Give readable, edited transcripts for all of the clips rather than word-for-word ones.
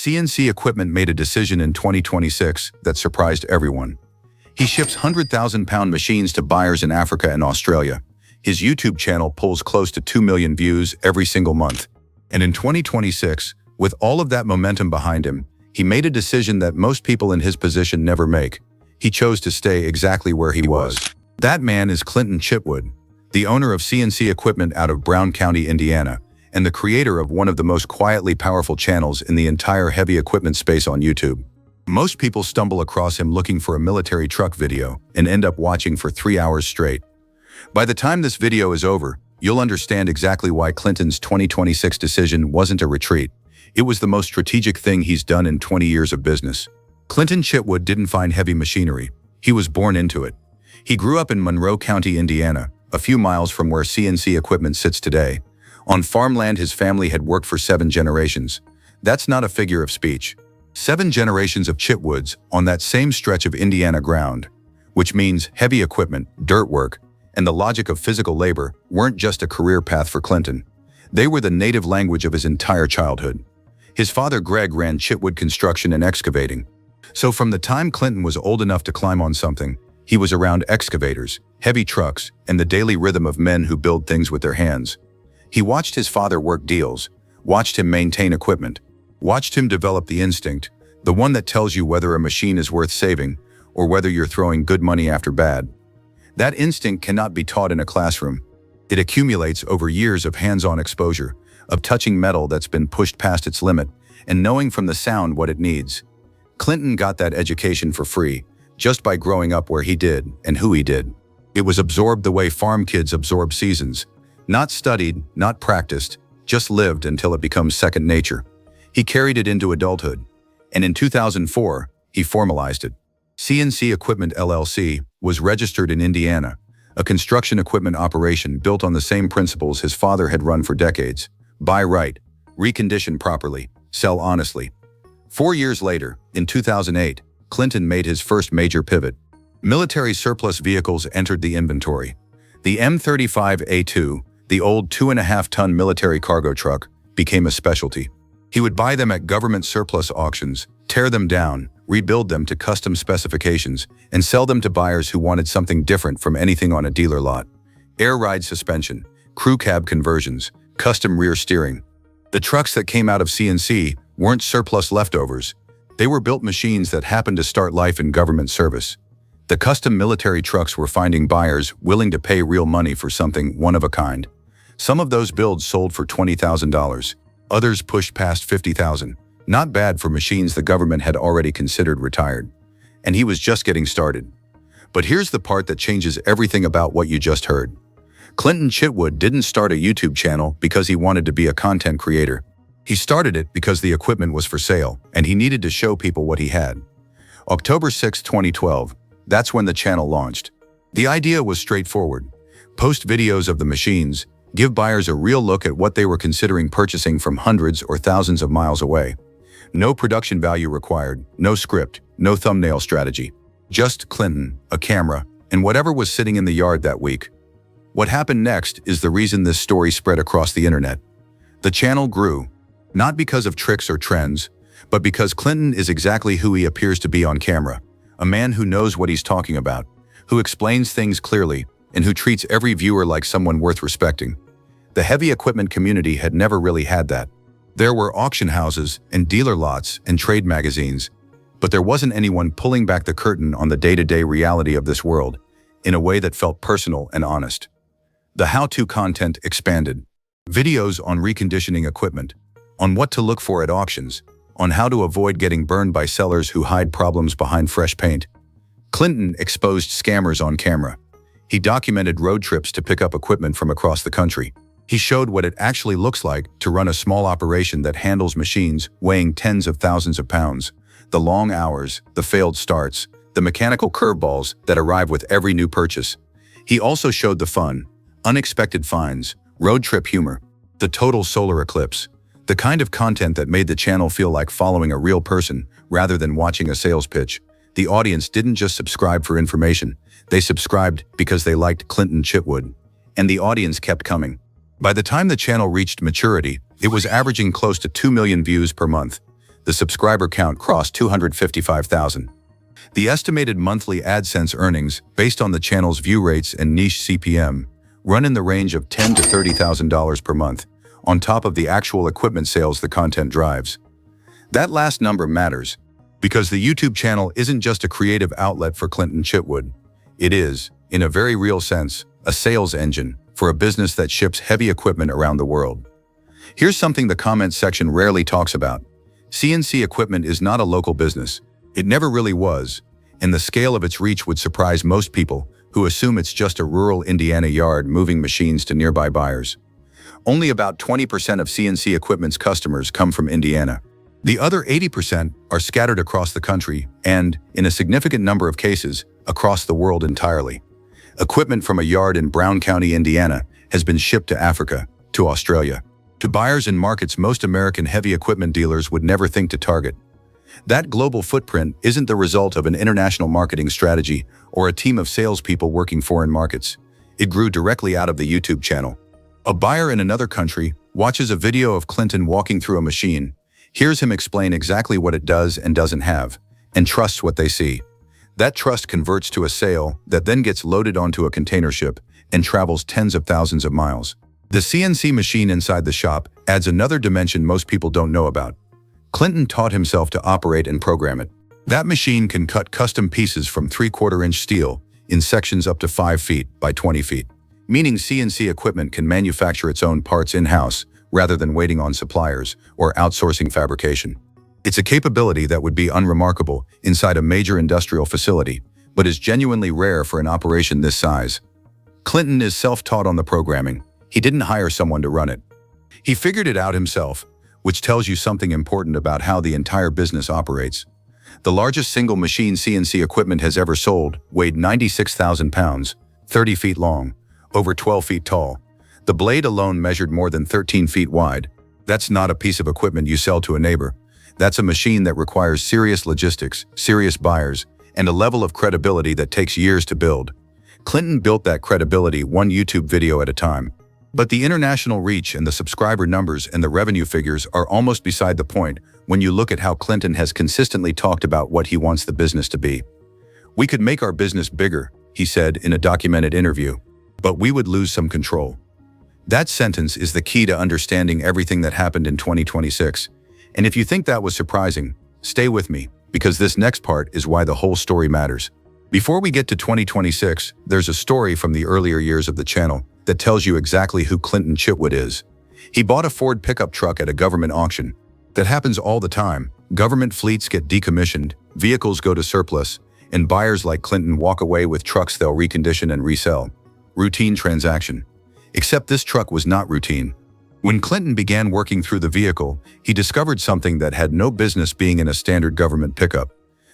CNC Equipment made a decision in 2026 that surprised everyone. He ships 100,000-pound machines to buyers in Africa and Australia. His YouTube channel pulls close to 2 million views every single month. And in 2026, with all of that momentum behind him, he made a decision that most people in his position never make. He chose to stay exactly where he was. That man is Clinton Chitwood, the owner of CNC Equipment out of Brown County, Indiana, and the creator of one of the most quietly powerful channels in the entire heavy equipment space on YouTube. Most people stumble across him looking for a military truck video and end up watching for 3 hours straight. By the time this video is over, you'll understand exactly why Clinton's 2026 decision wasn't a retreat. It was the most strategic thing he's done in 20 years of business. Clinton Chitwood didn't find heavy machinery. He was born into it. He grew up in Monroe County, Indiana, a few miles from where CNC Equipment sits today. On farmland his family had worked for 7 generations. That's not a figure of speech. 7 generations of Chitwoods on that same stretch of Indiana ground, which means heavy equipment, dirt work, and the logic of physical labor weren't just a career path for Clinton. They were the native language of his entire childhood. His father Greg ran Chitwood Construction and Excavating. So from the time Clinton was old enough to climb on something, he was around excavators, heavy trucks, and the daily rhythm of men who build things with their hands. He watched his father work deals, watched him maintain equipment, watched him develop the instinct, the one that tells you whether a machine is worth saving or whether you're throwing good money after bad. That instinct cannot be taught in a classroom. It accumulates over years of hands-on exposure, of touching metal that's been pushed past its limit, and knowing from the sound what it needs. Clinton got that education for free, just by growing up where he did and who he did. It was absorbed the way farm kids absorb seasons. Not studied, not practiced, just lived until it becomes second nature. He carried it into adulthood, and in 2004, he formalized it. CNC Equipment LLC was registered in Indiana, a construction equipment operation built on the same principles his father had run for decades. Buy right, recondition properly, sell honestly. 4 years later, in 2008, Clinton made his first major pivot. Military surplus vehicles entered the inventory. The M35A2, the old 2.5-ton military cargo truck, became a specialty. He would buy them at government surplus auctions, tear them down, rebuild them to custom specifications, and sell them to buyers who wanted something different from anything on a dealer lot. Air ride suspension, crew cab conversions, custom rear steering. The trucks that came out of CNC weren't surplus leftovers. They were built machines that happened to start life in government service. The custom military trucks were finding buyers willing to pay real money for something one of a kind. Some of those builds sold for $20,000. Others pushed past $50,000. Not bad for machines the government had already considered retired. And he was just getting started. But here's the part that changes everything about what you just heard. Clinton Chitwood didn't start a YouTube channel because he wanted to be a content creator. He started it because the equipment was for sale, and he needed to show people what he had. October 6, 2012, that's when the channel launched. The idea was straightforward. Post videos of the machines, give buyers a real look at what they were considering purchasing from hundreds or thousands of miles away. No production value required, no script, no thumbnail strategy. Just Clinton, a camera, and whatever was sitting in the yard that week. What happened next is the reason this story spread across the internet. The channel grew, not because of tricks or trends, but because Clinton is exactly who he appears to be on camera. A man who knows what he's talking about, who explains things clearly, and who treats every viewer like someone worth respecting. The heavy equipment community had never really had that. There were auction houses and dealer lots and trade magazines, but there wasn't anyone pulling back the curtain on the day-to-day reality of this world in a way that felt personal and honest. The how-to content expanded. Videos on reconditioning equipment, on what to look for at auctions, on how to avoid getting burned by sellers who hide problems behind fresh paint. Clinton exposed scammers on camera. He documented road trips to pick up equipment from across the country. He showed what it actually looks like to run a small operation that handles machines weighing tens of thousands of pounds. The long hours, the failed starts, the mechanical curveballs that arrive with every new purchase. He also showed the fun, unexpected finds, road trip humor, the total solar eclipse, the kind of content that made the channel feel like following a real person rather than watching a sales pitch. The audience didn't just subscribe for information. They subscribed because they liked Clinton Chitwood. And the audience kept coming. By the time the channel reached maturity, it was averaging close to 2 million views per month. the subscriber count crossed 255,000. The estimated monthly AdSense earnings, based on the channel's view rates and niche CPM, run in the range of $10,000 to $30,000 per month, on top of the actual equipment sales the content drives. That last number matters, because the YouTube channel isn't just a creative outlet for Clinton Chitwood. It is, in a very real sense, a sales engine for a business that ships heavy equipment around the world. Here's something the comments section rarely talks about. CNC equipment is not a local business. It never really was, and the scale of its reach would surprise most people who assume it's just a rural Indiana yard moving machines to nearby buyers. Only about 20% of CNC equipment's customers come from Indiana. The other 80% are scattered across the country and, in a significant number of cases, across the world entirely. Equipment from a yard in Brown County, Indiana, has been shipped to Africa, to Australia, to buyers in markets most American heavy equipment dealers would never think to target. That global footprint isn't the result of an international marketing strategy or a team of salespeople working foreign markets. It grew directly out of the YouTube channel. A buyer in another country watches a video of Clinton walking through a machine, hears him explain exactly what it does and doesn't have, and trusts what they see. That trust converts to a sale that then gets loaded onto a container ship and travels tens of thousands of miles. The CNC machine inside the shop adds another dimension most people don't know about. Clinton taught himself to operate and program it. That machine can cut custom pieces from 3/4-inch steel in sections up to 5 feet by 20 feet, meaning CNC equipment can manufacture its own parts in-house rather than waiting on suppliers or outsourcing fabrication. It's a capability that would be unremarkable inside a major industrial facility, but is genuinely rare for an operation this size. Clinton is self-taught on the programming. He didn't hire someone to run it. He figured it out himself, which tells you something important about how the entire business operates. The largest single machine CNC equipment has ever sold weighed 96,000 pounds, 30 feet long, over 12 feet tall. The blade alone measured more than 13 feet wide. That's not a piece of equipment you sell to a neighbor. That's a machine that requires serious logistics, serious buyers, and a level of credibility that takes years to build. Clinton built that credibility one YouTube video at a time. But the international reach and the subscriber numbers and the revenue figures are almost beside the point when you look at how Clinton has consistently talked about what he wants the business to be. "We could make our business bigger," he said in a documented interview, "but we would lose some control." That sentence is the key to understanding everything that happened in 2026. And if you think that was surprising, stay with me, because this next part is why the whole story matters. Before we get to 2026, there's a story from the earlier years of the channel that tells you exactly who Clinton Chitwood is. He bought a Ford pickup truck at a government auction. That happens all the time. Government fleets get decommissioned, vehicles go to surplus, and buyers like Clinton walk away with trucks they'll recondition and resell. Routine transaction. Except this truck was not routine. When Clinton began working through the vehicle, he discovered something that had no business being in a standard government pickup.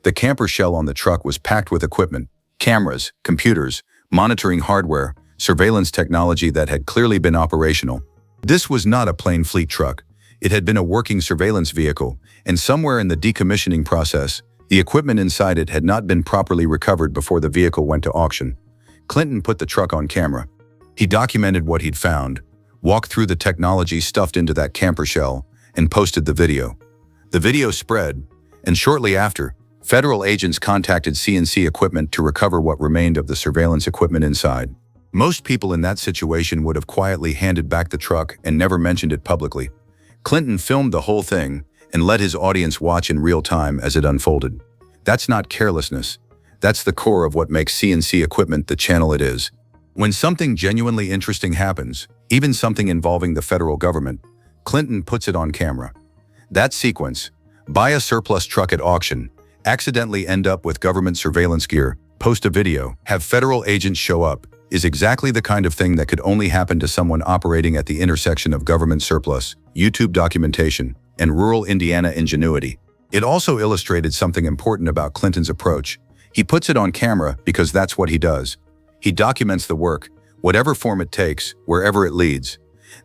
The camper shell on the truck was packed with equipment, cameras, computers, monitoring hardware, surveillance technology that had clearly been operational. This was not a plain fleet truck. It had been a working surveillance vehicle, and somewhere in the decommissioning process, the equipment inside it had not been properly recovered before the vehicle went to auction. Clinton put the truck on camera. He documented what he'd found, walked through the technology stuffed into that camper shell, and posted the video. The video spread, and shortly after, federal agents contacted CNC equipment to recover what remained of the surveillance equipment inside. Most people in that situation would have quietly handed back the truck and never mentioned it publicly. Clinton filmed the whole thing and let his audience watch in real time as it unfolded. That's not carelessness. That's the core of what makes CNC equipment the channel it is. When something genuinely interesting happens, even something involving the federal government, Clinton puts it on camera. That sequence, buy a surplus truck at auction, accidentally end up with government surveillance gear, post a video, have federal agents show up, is exactly the kind of thing that could only happen to someone operating at the intersection of government surplus, YouTube documentation, and rural Indiana ingenuity. It also illustrated something important about Clinton's approach. He puts it on camera because that's what he does. He documents the work, whatever form it takes, wherever it leads.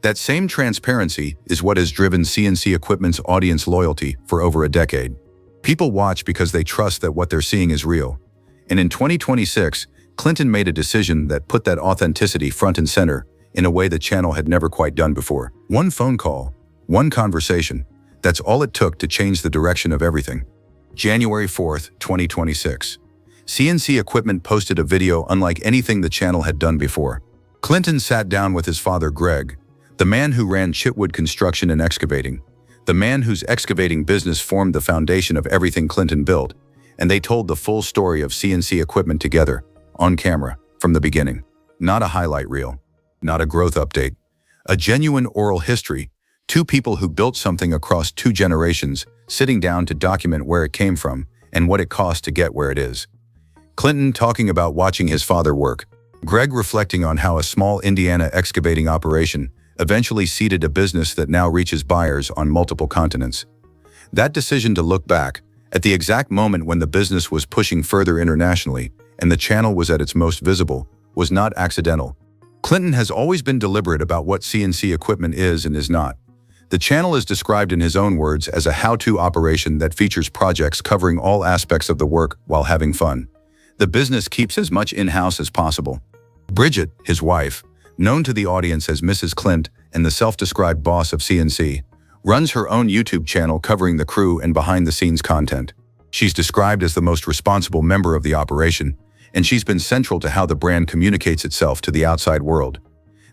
That same transparency is what has driven CNC equipment's audience loyalty for over a decade. People watch because they trust that what they're seeing is real. And in 2026, Clinton made a decision that put that authenticity front and center in a way the channel had never quite done before. One phone call, one conversation, That's all it took to change the direction of everything. January 4th, 2026. CNC Equipment posted a video unlike anything the channel had done before. Clinton sat down with his father Greg, the man who ran Chitwood Construction and Excavating, the man whose excavating business formed the foundation of everything Clinton built, and they told the full story of CNC Equipment together, on camera, from the beginning. Not a highlight reel, not a growth update, a genuine oral history, two people who built something across two generations, sitting down to document where it came from and what it cost to get where it is. Clinton talking about watching his father work, Greg reflecting on how a small Indiana excavating operation eventually seeded a business that now reaches buyers on multiple continents. That decision to look back, at the exact moment when the business was pushing further internationally and the channel was at its most visible, was not accidental. Clinton has always been deliberate about what CNC Equipment is and is not. The channel is described in his own words as a how-to operation that features projects covering all aspects of the work while having fun. The business keeps as much in-house as possible. Bridget, his wife, known to the audience as Mrs. Clint and the self-described boss of CNC, runs her own YouTube channel covering the crew and behind-the-scenes content. She's described as the most responsible member of the operation, and she's been central to how the brand communicates itself to the outside world.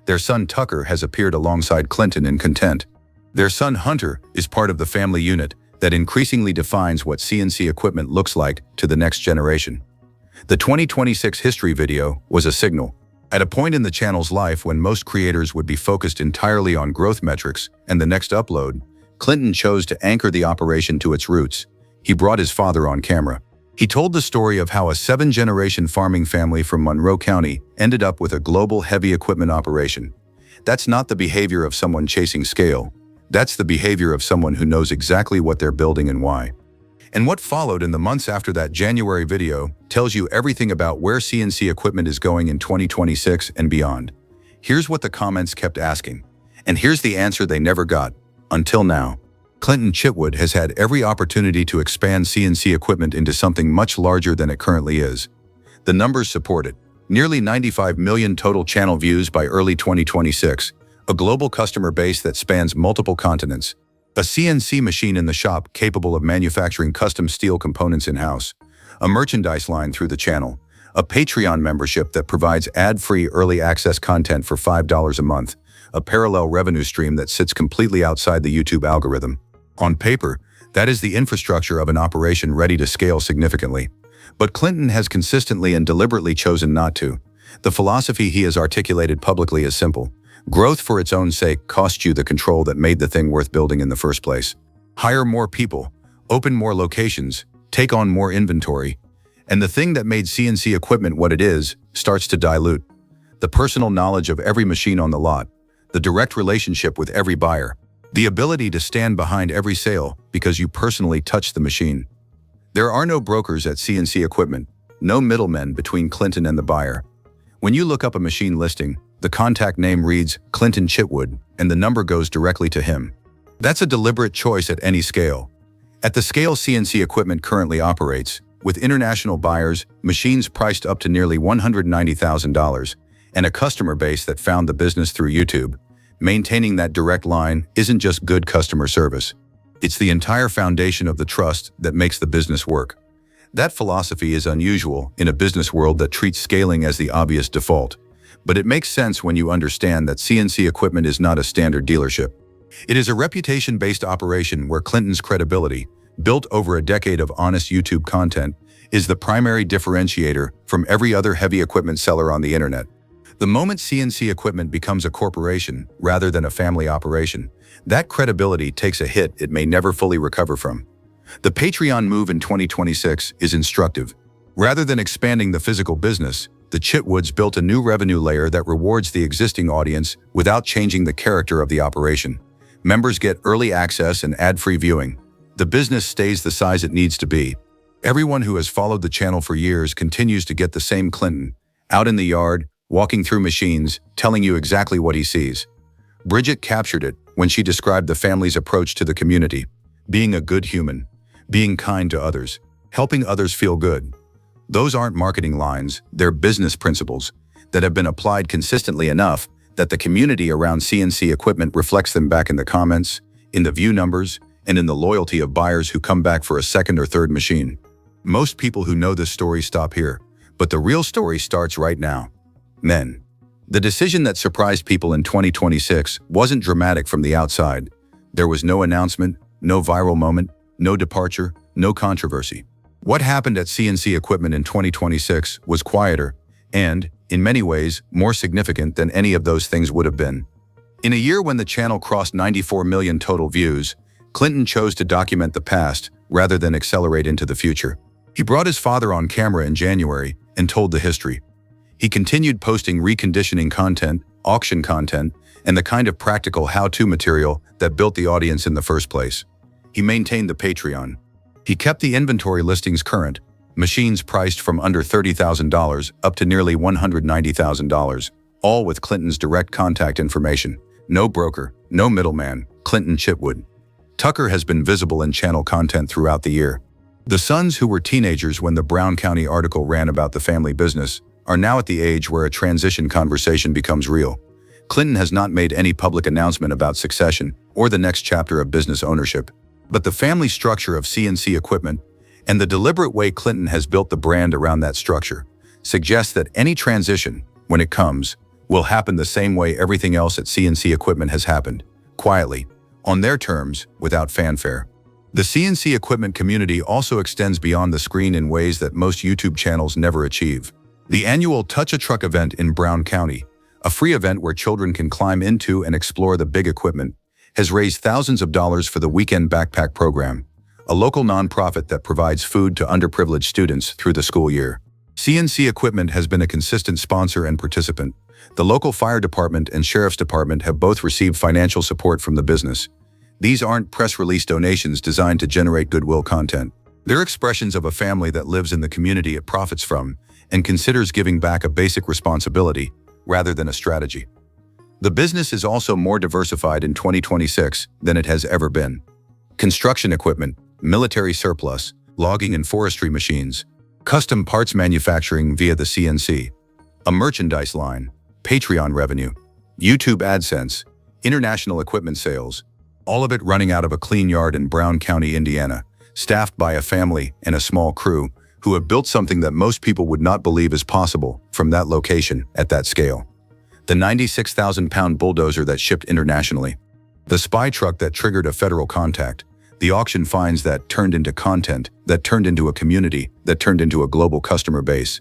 Their son Tucker has appeared alongside Clinton in content. Their son Hunter is part of the family unit that increasingly defines what CNC Equipment looks like to the next generation. The 2026 history video was a signal. At a point in the channel's life when most creators would be focused entirely on growth metrics and the next upload, Clinton chose to anchor the operation to its roots. He brought his father on camera. He told the story of how a 7-generation farming family from Monroe County ended up with a global heavy equipment operation. That's not the behavior of someone chasing scale. That's the behavior of someone who knows exactly what they're building and why. And what followed in the months after that January video tells you everything about where CNC Equipment is going in 2026 and beyond. Here's what the comments kept asking, and here's the answer they never got, until now. Clinton Chitwood has had every opportunity to expand CNC Equipment into something much larger than it currently is. The numbers support it. Nearly 95 million total channel views by early 2026, a global customer base that spans multiple continents, a CNC machine in the shop capable of manufacturing custom steel components in-house, a merchandise line through the channel, a Patreon membership that provides ad-free early access content for $5 a month, a parallel revenue stream that sits completely outside the YouTube algorithm. On paper, that is the infrastructure of an operation ready to scale significantly. But Clinton has consistently and deliberately chosen not to. The philosophy he has articulated publicly is simple. Growth for its own sake costs you the control that made the thing worth building in the first place. Hire more people, open more locations, take on more inventory, and the thing that made CNC Equipment what it is starts to dilute. The personal knowledge of every machine on the lot, the direct relationship with every buyer, the ability to stand behind every sale because you personally touched the machine. There are no brokers at CNC Equipment, no middlemen between Clinton and the buyer. When you look up a machine listing, the contact name reads Clinton Chitwood, and the number goes directly to him. That's a deliberate choice at any scale. At the scale CNC Equipment currently operates, with international buyers, machines priced up to nearly $190,000, and a customer base that found the business through YouTube, maintaining that direct line isn't just good customer service. It's the entire foundation of the trust that makes the business work. That philosophy is unusual in a business world that treats scaling as the obvious default. But it makes sense when you understand that CNC Equipment is not a standard dealership. It is a reputation-based operation where Clinton's credibility, built over a decade of honest YouTube content, is the primary differentiator from every other heavy equipment seller on the internet. The moment CNC Equipment becomes a corporation rather than a family operation, that credibility takes a hit it may never fully recover from. The Patreon move in 2026 is instructive. Rather than expanding the physical business, the Chitwoods built a new revenue layer that rewards the existing audience without changing the character of the operation. Members get early access and ad-free viewing. The business stays the size it needs to be. Everyone who has followed the channel for years continues to get the same Clinton, out in the yard, walking through machines, telling you exactly what he sees. Bridget captured it when she described the family's approach to the community. Being a good human, being kind to others, helping others feel good. Those aren't marketing lines, they're business principles that have been applied consistently enough that the community around CNC Equipment reflects them back in the comments, in the view numbers, and in the loyalty of buyers who come back for a second or third machine. Most people who know this story stop here, but the real story starts right now. Men. The decision that surprised people in 2026 wasn't dramatic from the outside. There was no announcement, no viral moment, no departure, no controversy. What happened at CNC Equipment in 2026 was quieter and, in many ways, more significant than any of those things would have been. In a year when the channel crossed 94 million total views, Clinton chose to document the past rather than accelerate into the future. He brought his father on camera in January and told the history. He continued posting reconditioning content, auction content, and the kind of practical how-to material that built the audience in the first place. He maintained the Patreon. He kept the inventory listings current, machines priced from under $30,000 up to nearly $190,000, all with Clinton's direct contact information. No broker, no middleman, Clinton Chitwood. Tucker has been visible in channel content throughout the year. The sons who were teenagers when the Brown County article ran about the family business are now at the age where a transition conversation becomes real. Clinton has not made any public announcement about succession or the next chapter of business ownership. But the family structure of CNC Equipment and the deliberate way Clinton has built the brand around that structure suggests that any transition, when it comes, will happen the same way everything else at CNC Equipment has happened, quietly, on their terms, without fanfare. The CNC Equipment community also extends beyond the screen in ways that most YouTube channels never achieve. The annual Touch a Truck event in Brown County, a free event where children can climb into and explore the big equipment, has raised thousands of dollars for the Weekend Backpack Program, a local nonprofit that provides food to underprivileged students through the school year. CNC Equipment has been a consistent sponsor and participant. The local fire department and sheriff's department have both received financial support from the business. These aren't press release donations designed to generate goodwill content. They're expressions of a family that lives in the community it profits from and considers giving back a basic responsibility rather than a strategy. The business is also more diversified in 2026 than it has ever been. Construction equipment, military surplus, logging and forestry machines, custom parts manufacturing via the CNC, a merchandise line, Patreon revenue, YouTube AdSense, international equipment sales, all of it running out of a clean yard in Brown County, Indiana, staffed by a family and a small crew who have built something that most people would not believe is possible from that location at that scale. The 96,000-pound bulldozer that shipped internationally, the spy truck that triggered a federal contact, the auction finds that turned into content, that turned into a community, that turned into a global customer base.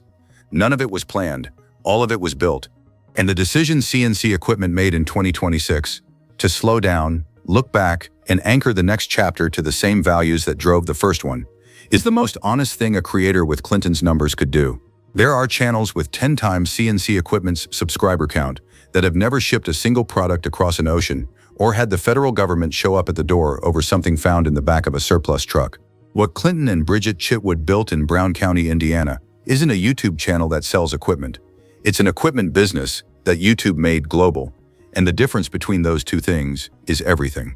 None of it was planned, all of it was built. And the decision CNC Equipment made in 2026 to slow down, look back, and anchor the next chapter to the same values that drove the first one is the most honest thing a creator with Clinton's numbers could do. There are channels with 10 times CNC Equipment's subscriber count that have never shipped a single product across an ocean or had the federal government show up at the door over something found in the back of a surplus truck. What Clinton and Bridget Chitwood built in Brown County, Indiana, isn't a YouTube channel that sells equipment. It's an equipment business that YouTube made global, and the difference between those two things is everything.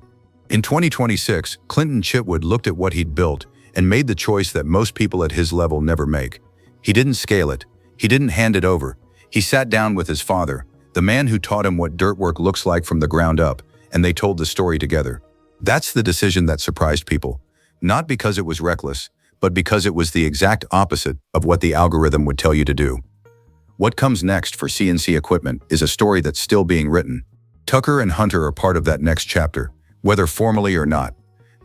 In 2026, Clinton Chitwood looked at what he'd built and made the choice that most people at his level never make. He didn't scale it. He didn't hand it over. He sat down with his father, the man who taught him what dirt work looks like from the ground up, and they told the story together. That's the decision that surprised people, not because it was reckless, but because it was the exact opposite of what the algorithm would tell you to do. What comes next for CNC Equipment is a story that's still being written. Tucker and Hunter are part of that next chapter, whether formally or not.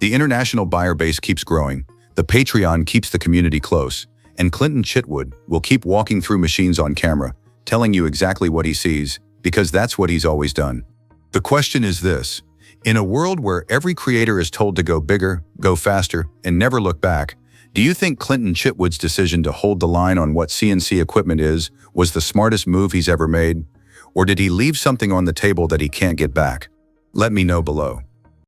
The international buyer base keeps growing, the Patreon keeps the community close, and Clinton Chitwood will keep walking through machines on camera, telling you exactly what he sees, because that's what he's always done. The question is this: in a world where every creator is told to go bigger, go faster, and never look back, do you think Clinton Chitwood's decision to hold the line on what CNC Equipment is was the smartest move he's ever made? Or did he leave something on the table that he can't get back? Let me know below.